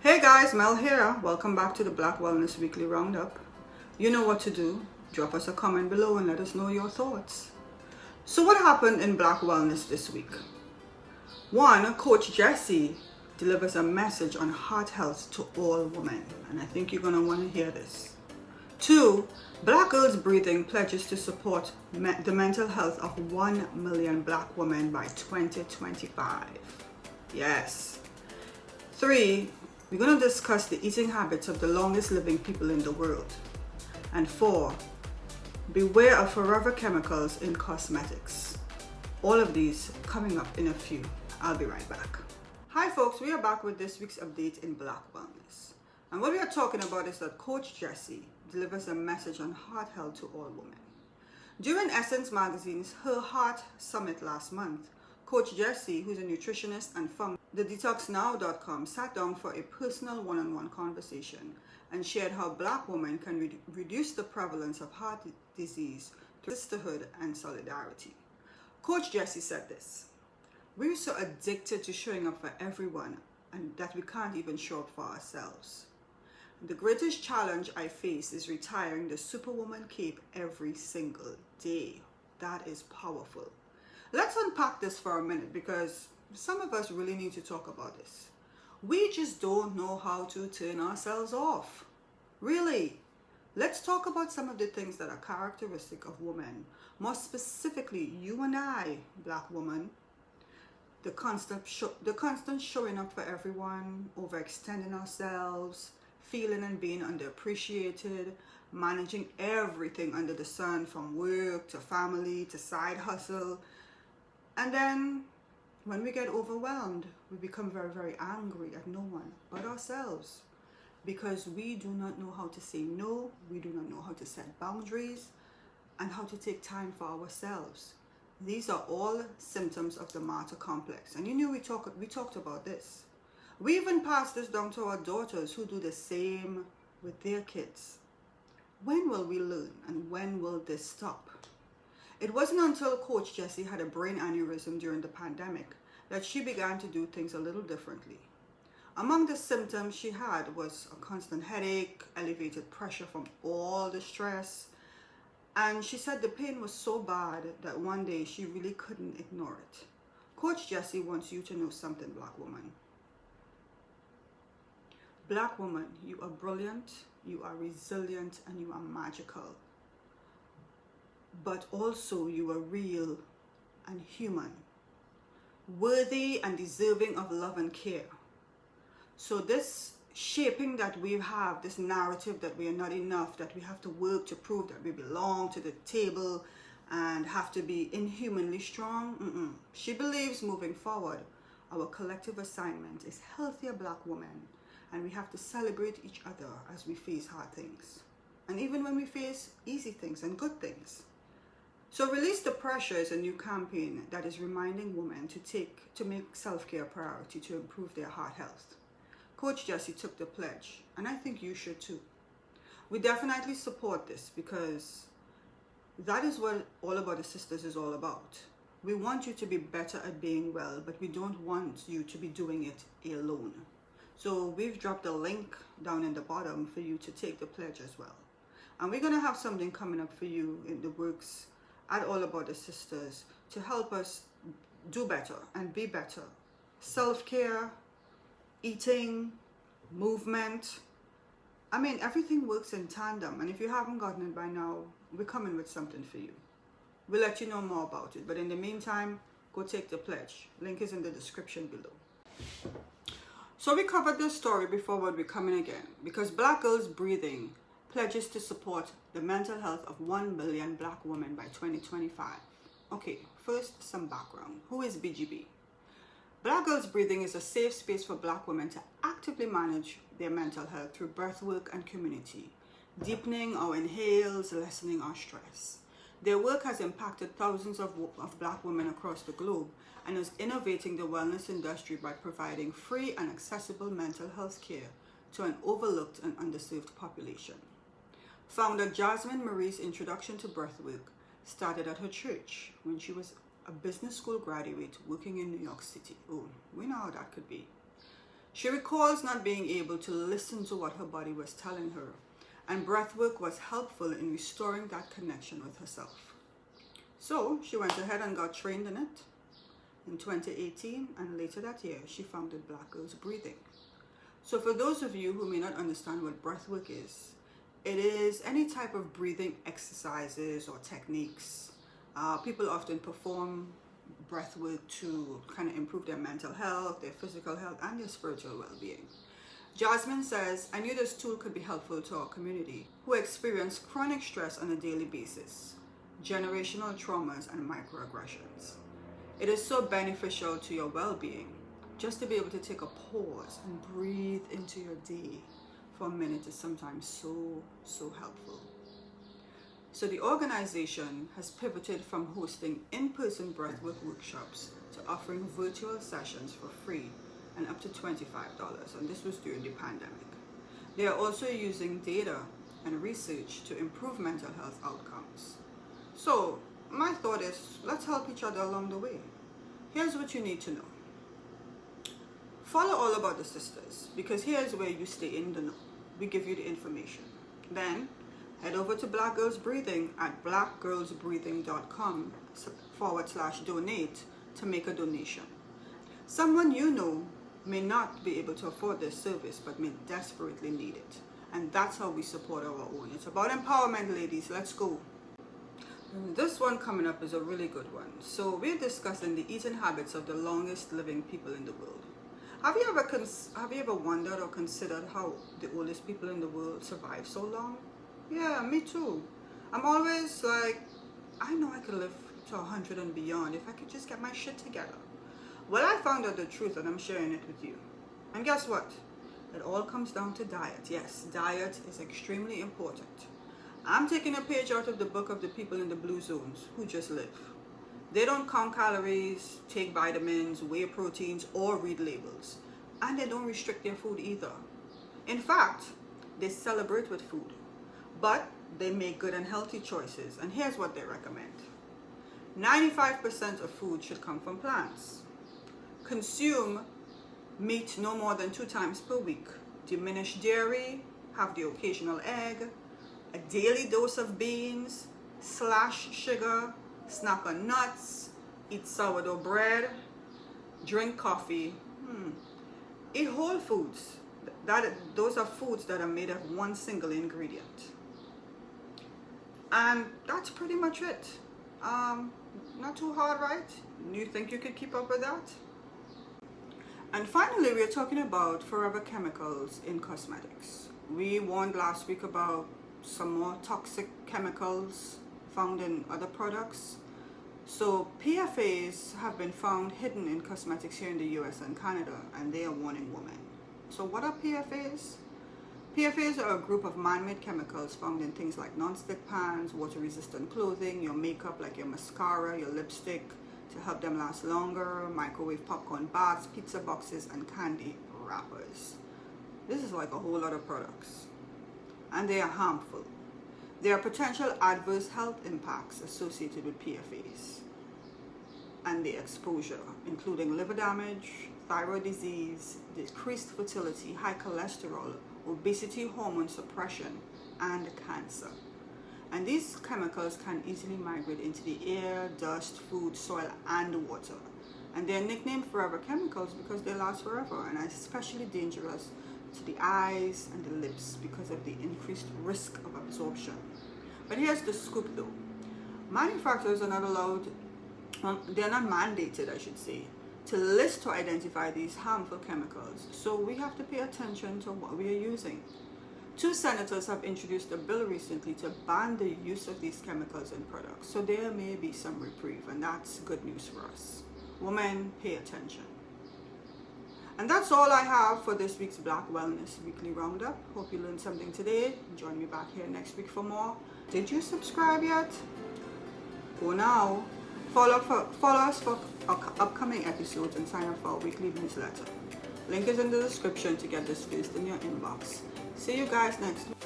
Hey guys, Mel here. Welcome back to the Black Wellness Weekly Roundup. You know what to do. Drop us a comment below and let us know your thoughts. So what happened in Black Wellness this week? One, Coach Jessie delivers a message on heart health to all women. And I think you're going to want to hear this. Two, Black Girls Breathing pledges to support the mental health of 1 million Black women by 2025. Yes. Three, we're going to discuss the eating habits of the longest living people in the world. And four, beware of forever chemicals in cosmetics. All of these coming up in a few. I'll be right back. Hi folks, we are back with this week's update in Black Wellness. And what we are talking about is that Coach Jessie delivers a message on heart health to all women. During Essence Magazine's Her Heart Summit last month, Coach Jessie, who's a nutritionist and founder of thedetoxnow.com, sat down for a personal one-on-one conversation and shared how Black women can reduce the prevalence of heart disease through sisterhood and solidarity. Coach Jessie said this: "We're so addicted to showing up for everyone and that we can't even show up for ourselves. The greatest challenge I face is retiring the Superwoman cape every single day." That is powerful. Let's unpack this for a minute because some of us really need to talk about this. We just don't know how to turn ourselves off. Really. Let's talk about some of the things that are characteristic of women. More specifically, you and I, Black woman. The constant showing up for everyone, overextending ourselves, feeling and being underappreciated, managing everything under the sun from work to family to side hustle. And then when we get overwhelmed, we become very, very angry at no one but ourselves because we do not know how to say no, we do not know how to set boundaries and how to take time for ourselves. These are all symptoms of the martyr complex. And you knew we talked about this. We even pass this down to our daughters who do the same with their kids. When will we learn and when will this stop? It wasn't until Coach Jessie had a brain aneurysm during the pandemic that she began to do things a little differently. Among the symptoms she had was a constant headache, elevated pressure from all the stress, and she said the pain was so bad that one day she really couldn't ignore it. Coach Jessie wants you to know something, Black woman. Black woman, you are brilliant, you are resilient, and you are magical. But also you are real and human, worthy and deserving of love and care. So this shaping that we have, this narrative that we are not enough, that we have to work to prove that we belong to the table and have to be inhumanly strong, she believes moving forward, our collective assignment is healthier Black women, and we have to celebrate each other as we face hard things. And even when we face easy things and good things. So Release the Pressure is a new campaign that is reminding women to make self-care a priority to improve their heart health. Coach Jessie took the pledge, and I think you should too. We definitely support this because that is what All About the Sisters is all about. We want you to be better at being well, but we don't want you to be doing it alone. So we've dropped a link down in the bottom for you to take the pledge as well. And we're going to have something coming up for you in the works at All About the Sisters to help us do better and be better. Self-care, eating, movement. I mean, everything works in tandem. And if you haven't gotten it by now, we're coming with something for you. We'll let you know more about it. But in the meantime, go take the pledge. Link is in the description below. So we covered this story before when we're coming again. Because Black Girls Breathing pledges to support the mental health of 1 million Black women by 2025. Okay, first some background. Who is BGB? Black Girls Breathing is a safe space for Black women to actively manage their mental health through breathwork and community, deepening our inhales, lessening our stress. Their work has impacted thousands of Black women across the globe and is innovating the wellness industry by providing free and accessible mental health care to an overlooked and underserved population. Founder Jasmine Marie's introduction to breathwork started at her church when she was a business school graduate working in New York City. Oh, we know how that could be. She recalls not being able to listen to what her body was telling her, and breathwork was helpful in restoring that connection with herself. So she went ahead and got trained in it in 2018, and later that year she founded Black Girls Breathing. So for those of you who may not understand what breathwork is, it is any type of breathing exercises or techniques. People often perform breathwork to kind of improve their mental health, their physical health, and their spiritual well-being. Jasmine says, I knew this tool could be helpful to our community who experience chronic stress on a daily basis, generational traumas, and microaggressions. It is so beneficial to your well-being just to be able to take a pause and breathe into your day for a minute is sometimes so helpful. So the organization has pivoted from hosting in-person breathwork workshops to offering virtual sessions for free and up to $25, and this was during the pandemic. They are also using data and research to improve mental health outcomes. So my thought is, let's help each other along the way. Here's what you need to know. Follow all about the sisters, because here's where you stay in the know. We give you the information. Then head over to Black Girls Breathing at blackgirlsbreathing.com/donate to make a donation. Someone you know may not be able to afford this service but may desperately need it. And that's how we support our own. It's about empowerment, ladies. Let's go. This one coming up is a really good one. So we're discussing the eating habits of the longest living people in the world. Have you ever wondered or considered how the oldest people in the world survive so long? Yeah, me too. I'm always like, I know I could live to 100 and beyond if I could just get my shit together. Well, I found out the truth and I'm sharing it with you. And guess what? It all comes down to diet. Yes, diet is extremely important. I'm taking a page out of the book of the people in the blue zones who just live. They don't count calories, take vitamins, weigh proteins, or read labels. And they don't restrict their food either. In fact, they celebrate with food. But they make good and healthy choices. And here's what they recommend. 95% of food should come from plants. Consume meat no more than 2 times per week. Diminish dairy, have the occasional egg, a daily dose of beans, slash sugar, snack on nuts, eat sourdough bread, drink coffee, eat whole foods. Those are foods that are made of one single ingredient. And that's pretty much it. Not too hard, right? You think you could keep up with that? And finally, we're talking about forever chemicals in cosmetics. We warned last week about some more toxic chemicals found in other products. So PFAs have been found hidden in cosmetics here in the US and Canada, and they are warning women. So what are PFAs? PFAs are a group of man-made chemicals found in things like non-stick pans, water-resistant clothing, your makeup like your mascara, your lipstick to help them last longer, microwave popcorn bags, pizza boxes, and candy wrappers. This is like a whole lot of products. And they are harmful. There are potential adverse health impacts associated with PFAs and the exposure, including liver damage, thyroid disease, decreased fertility, high cholesterol, obesity, hormone suppression, and cancer. And these chemicals can easily migrate into the air, dust, food, soil, and water. And they're nicknamed forever chemicals because they last forever and are especially dangerous to the eyes and the lips because of the increased risk of absorption. But here's the scoop though. Manufacturers are not allowed, they're not mandated, I should say, to list or identify these harmful chemicals. So we have to pay attention to what we are using. 2 senators have introduced a bill recently to ban the use of these chemicals in products. So there may be some reprieve, and that's good news for us. Women, pay attention. And that's all I have for this week's Black Wellness Weekly Roundup. Hope you learned something today. Join me back here next week for more. Did you subscribe yet? Go now. Follow us for upcoming episodes and sign up for our weekly newsletter. Link is in the description to get this first in your inbox. See you guys next week.